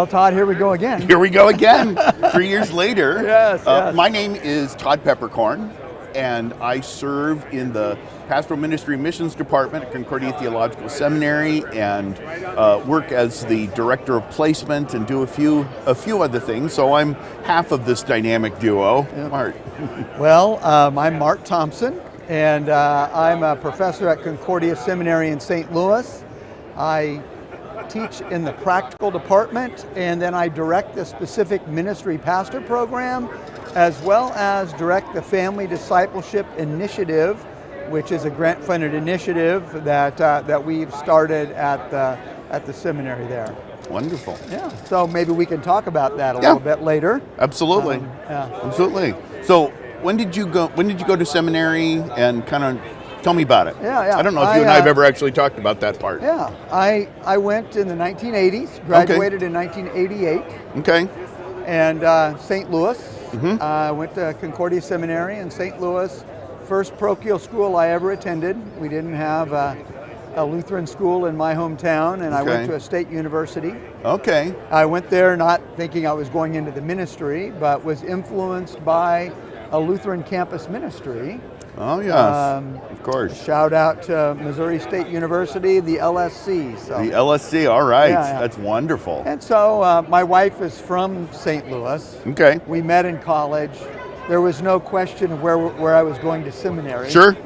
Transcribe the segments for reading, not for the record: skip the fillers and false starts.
Well, Todd, here we go again. Here we go again, 3 years later. Yes. My name is Todd Peperkorn, and I serve in the Pastoral Ministry and Missions department at Concordia Theological Seminary, and work as the director of placement and do a few other things. So I'm half of this dynamic duo. Yep. Mart. Well, I'm Mart Thompson, and I'm a professor at Concordia Seminary in St. Louis. I teach in the practical department, and then I direct the specific ministry pastor program, as well as direct the Family Discipleship Initiative, which is a grant-funded initiative that we've started at the seminary there. Wonderful. Yeah. So maybe we can talk about that a little bit later. Absolutely. Absolutely. So when did you go to seminary, and kind of tell me about it? Yeah. I don't know if you and I have ever actually talked about that part. Yeah. I went in the 1980s, graduated in 1988. Okay. And St. Louis. Mm-hmm. I went to Concordia Seminary in St. Louis. First parochial school I ever attended. We didn't have a Lutheran school in my hometown, and I went to a state university. Okay. I went there not thinking I was going into the ministry, but was influenced by a Lutheran campus ministry. Oh, yes, of course. Shout out to Missouri State University, the LSC. So. The LSC, all right. Yeah. That's wonderful. And so my wife is from St. Louis. Okay. We met in college. There was no question of where I was going to seminary. Sure.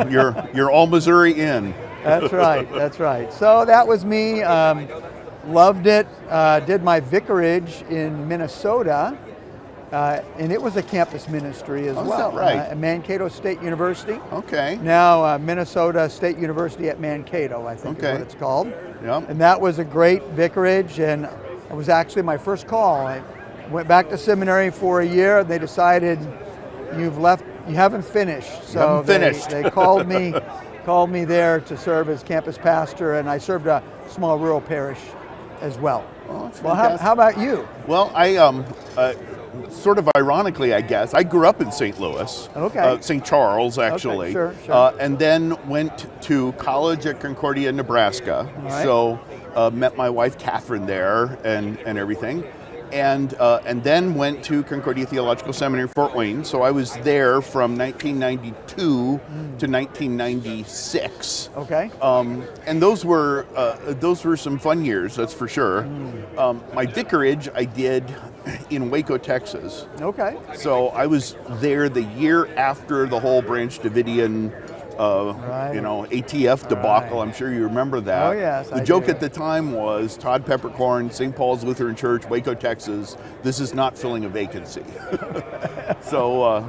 You're all Missouri in. That's right. That's right. So that was me. Loved it. Did my vicarage in Minnesota. And it was a campus ministry as well. Is that right? At Mankato State University. Okay. Now Minnesota State University at Mankato, I think is what it's called. Yep. And that was a great vicarage, and it was actually my first call. I went back to seminary for a year. They decided you haven't finished. So they called me there to serve as campus pastor, and I served a small rural parish as well. Oh, that's well, fantastic. how about you? Well, I sort of ironically, I guess, I grew up in St. Louis. Okay. St. Charles, actually. Okay, sure. And then went to college at Concordia, Nebraska. All right. So met my wife Catherine there and everything. And then went to Concordia Theological Seminary, Fort Wayne. So I was there from 1992 to 1996. Okay. And those were some fun years, that's for sure. My vicarage I did in Waco, Texas. Okay. So I was there the year after the whole Branch Davidian ATF debacle. Right. I'm sure you remember that. Oh, yes, The I joke do. at the time was Todd Peperkorn, St. Paul's Lutheran Church, Waco, Texas. This is not filling a vacancy. So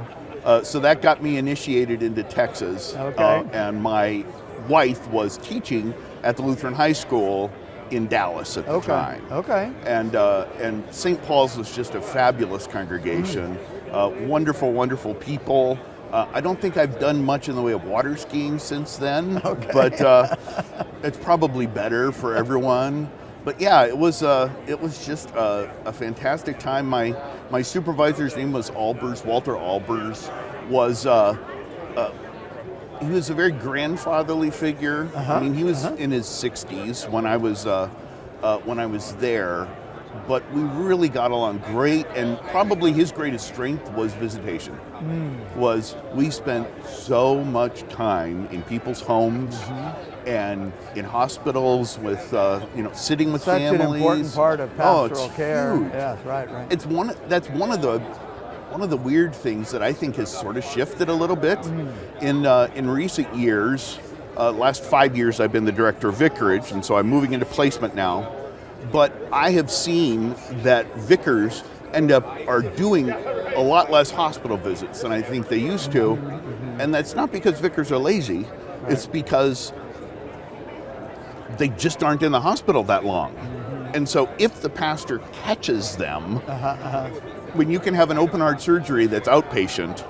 that got me initiated into Texas. Okay. And my wife was teaching at the Lutheran High School in Dallas at the time. Okay. And St. Paul's was just a fabulous congregation. Wonderful, wonderful people. I don't think I've done much in the way of water skiing since then, but it's probably better for everyone. But yeah, it was just a fantastic time. My supervisor's name was Albers, Walter Albers. He was a very grandfatherly figure. I mean, he was in his 60s when I was there. But we really got along great, and probably his greatest strength was visitation. We spent so much time in people's homes and in hospitals with sitting with Such families. an important part of pastoral care. Huge. Yes, right. It's one of the weird things that I think has sort of shifted a little bit in recent years. Last 5 years I've been the director of vicarage, and so I'm moving into placement now. But I have seen that vicars are doing a lot less hospital visits than I think they used to. And that's not because vicars are lazy. Right. It's because they just aren't in the hospital that long. And so if the pastor catches them, when you can have an open heart surgery that's outpatient,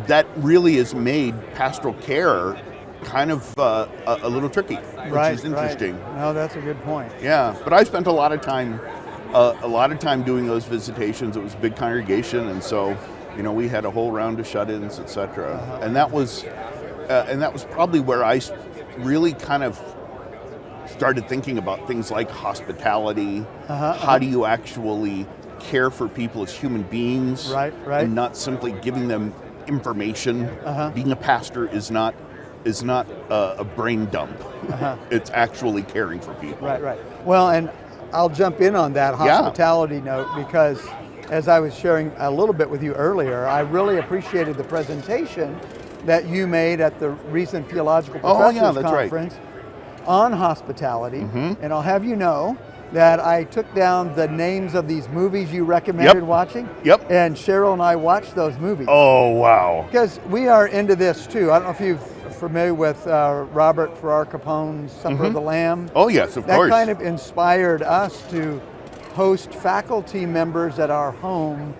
that really has made pastoral care kind of a little tricky, which is interesting. Right. No, that's a good point. Yeah, but I spent a lot of time doing those visitations. It was a big congregation, and so we had a whole round of shut-ins, etc. And that was probably where I really kind of started thinking about things like hospitality. How do you actually care for people as human beings, right. and not simply giving them information. Being a pastor is not a brain dump. It's actually caring for people. Right. Well, and I'll jump in on that hospitality note, because as I was sharing a little bit with you earlier, I really appreciated the presentation that you made at the recent Theological Professors Conference on hospitality. And I'll have you know that I took down the names of these movies you recommended watching. And Cheryl and I watched those movies. Oh, wow. Because we are into this too. I don't know if you're familiar with Robert Farrar Capone's Supper of the Lamb. Oh, yes, of course. That kind of inspired us to host faculty members at our home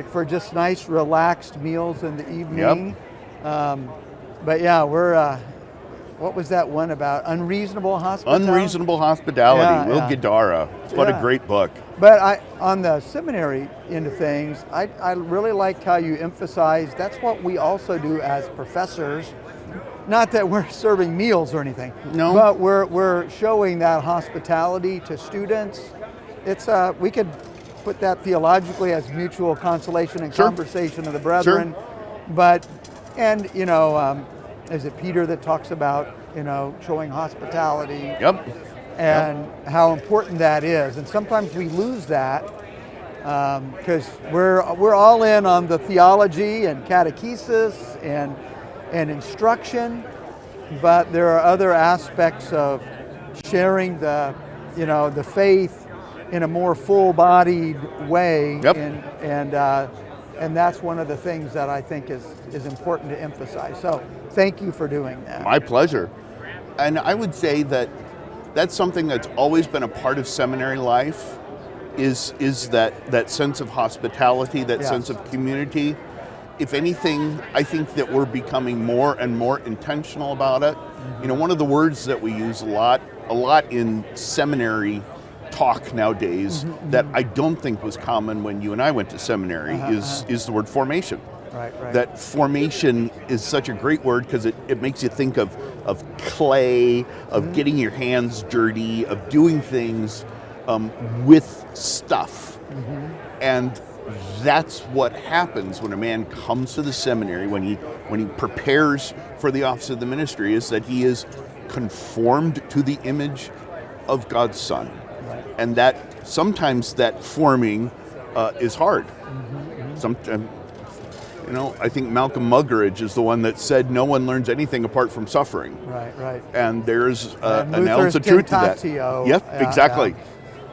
for just nice, relaxed meals in the evening. But yeah, we're... what was that one about? Unreasonable Hospitality? Unreasonable Hospitality, Will Guidara. What a great book. But on the seminary end of things, I really liked how you emphasized that's what we also do as professors. Not that we're serving meals or anything, but we're showing that hospitality to students. It's we could put that theologically as mutual consolation and conversation of the brethren. But, and is it Peter that talks about, showing hospitality? And how important that is. And sometimes we lose that because we're all in on the theology and catechesis and instruction, but there are other aspects of sharing the faith in a more full-bodied way. And that's one of the things that I think is important to emphasize. So thank you for doing that. My pleasure. And I would say that that's something that's always been a part of seminary life, is that sense of hospitality, that sense of community. If anything, I think that we're becoming more and more intentional about it. One of the words that we use a lot in seminary talk nowadays that I don't think was common when you and I went to seminary is the word formation. Right. That formation is such a great word because it makes you think of clay, of getting your hands dirty, of doing things with stuff. And that's what happens when a man comes to the seminary, when he prepares for the office of the ministry, is that he is conformed to the image of God's Son. And that sometimes that forming is hard. Sometimes, I think Malcolm Muggeridge is the one that said no one learns anything apart from suffering. Right. And there's an ounce of truth to that. Exactly.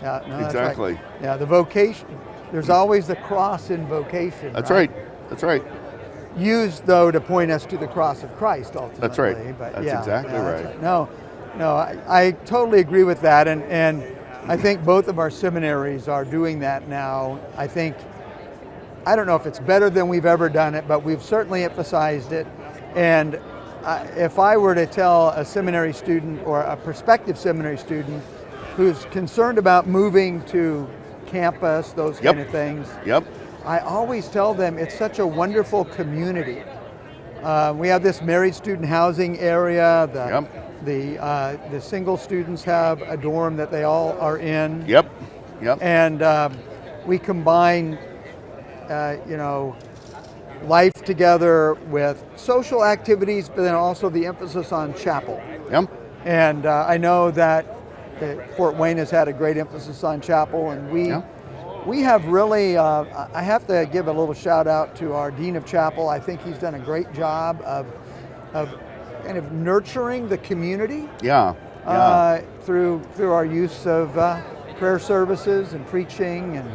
Exactly. Right. Yeah, the vocation. There's always the cross in vocation. That's right. Used though to point us to the cross of Christ ultimately. That's right. But that's exactly right. No, I totally agree with that, and I think both of our seminaries are doing that now. I don't know if it's better than we've ever done it, but we've certainly emphasized it. And if I were to tell a seminary student or a prospective seminary student who's concerned about moving to campus, those kind of things, I always tell them it's such a wonderful community. We have this married student housing area. The single students have a dorm that they all are in. And we combine life together with social activities, but then also the emphasis on chapel. And I know that Fort Wayne has had a great emphasis on chapel, and we have really, I have to give a little shout out to our Dean of Chapel. I think he's done a great job of kind of nurturing the community through our use of prayer services and preaching and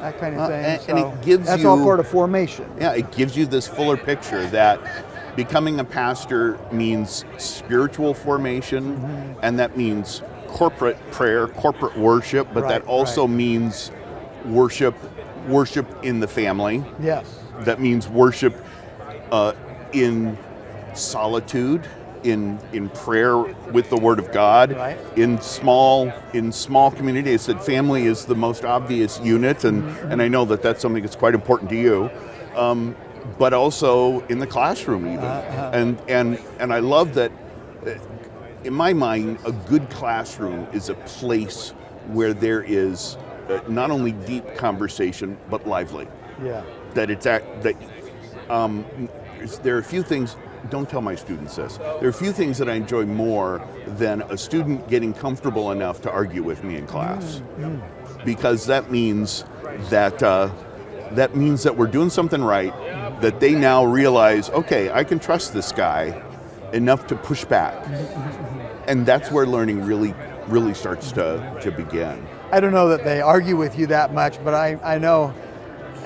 that kind of thing. And it gives that's all part of formation. It gives you this fuller picture that becoming a pastor means spiritual formation, and that means corporate prayer, corporate worship, but that also means worship in the family. That means worship in solitude, in prayer with the Word of God, in small community. I said family is the most obvious unit, and I know that that's something that's quite important to you, but also in the classroom even. And I love that in my mind, a good classroom is a place where there is not only deep conversation but lively. Yeah. That it's there are a few things. Don't tell my students this. There are a few things that I enjoy more than a student getting comfortable enough to argue with me in class, because that means that we're doing something right. That they now realize, okay, I can trust this guy enough to push back, and that's where learning really starts to begin. I don't know that they argue with you that much, but I know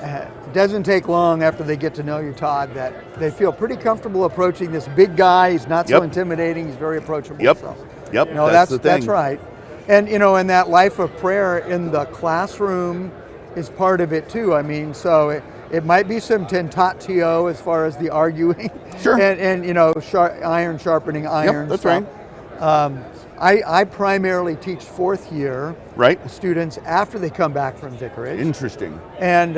it doesn't take long after they get to know you, Todd, that they feel pretty comfortable approaching this big guy. He's not so intimidating. He's very approachable. Yep. So, Yep. That's the thing. That's right. And in that life of prayer in the classroom is part of it too. I mean, so it might be some tentatio as far as the arguing. Sure. And iron sharpening iron. Yep, that's stuff. right. I primarily teach fourth year students after they come back from vicarage. Interesting. And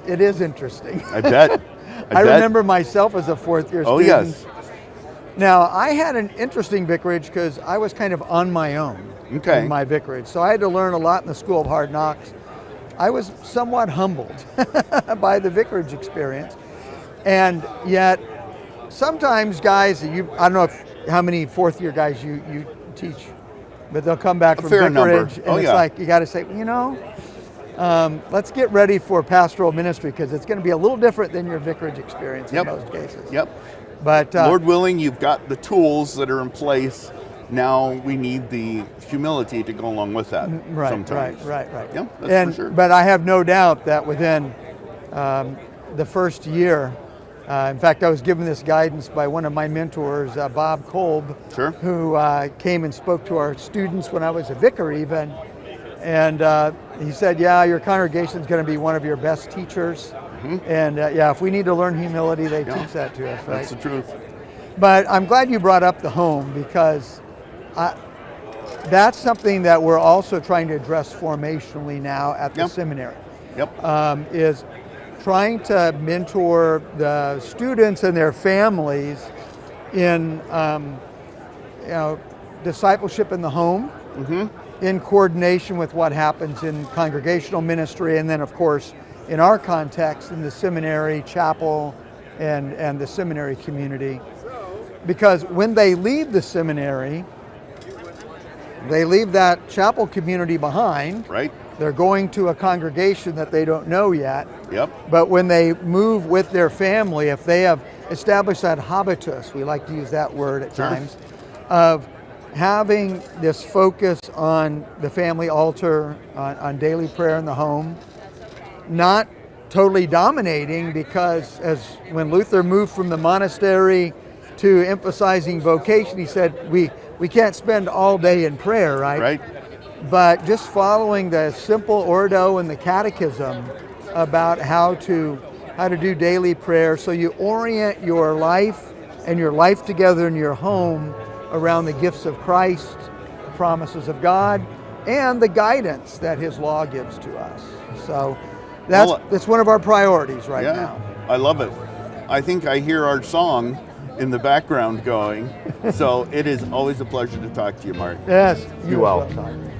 it is interesting. I bet. I remember myself as a fourth year student. Oh, yes. Now, I had an interesting vicarage because I was kind of on my own in my vicarage. So I had to learn a lot in the School of Hard Knocks. I was somewhat humbled by the vicarage experience. And yet, sometimes guys, I don't know how many fourth year guys you teach, but they'll come back from vicarage and it's like, you got to say, let's get ready for pastoral ministry because it's going to be a little different than your vicarage experience in most cases. Yep. But Lord willing, you've got the tools that are in place. Now we need the humility to go along with that. Sometimes. Right. Yeah, that's for sure. But I have no doubt that within the first year, in fact, I was given this guidance by one of my mentors, Bob Kolb, who came and spoke to our students when I was a vicar even. And he said, your congregation's going to be one of your best teachers. And if we need to learn humility, they teach that to us, right? That's the truth. But I'm glad you brought up the home because that's something that we're also trying to address formationally now at the seminary. Is trying to mentor the students and their families in discipleship in the home, in coordination with what happens in congregational ministry, and then of course in our context in the seminary chapel and the seminary community. Because when they leave the seminary, they leave that chapel community behind. Right. They're going to a congregation that they don't know yet. Yep. But when they move with their family, if they have established that habitus, we like to use that word at times, of having this focus on the family altar, on daily prayer in the home, not totally dominating, because as when Luther moved from the monastery to emphasizing vocation, he said, we can't spend all day in prayer, right? Right. But just following the simple ordo and the catechism about how to do daily prayer, so you orient your life and your life together in your home around the gifts of Christ, the promises of God, and the guidance that His law gives to us. So that's one of our priorities right now. I love it. I think I hear our song in the background going. So it is always a pleasure to talk to you, Mart. Yes, you well. Todd.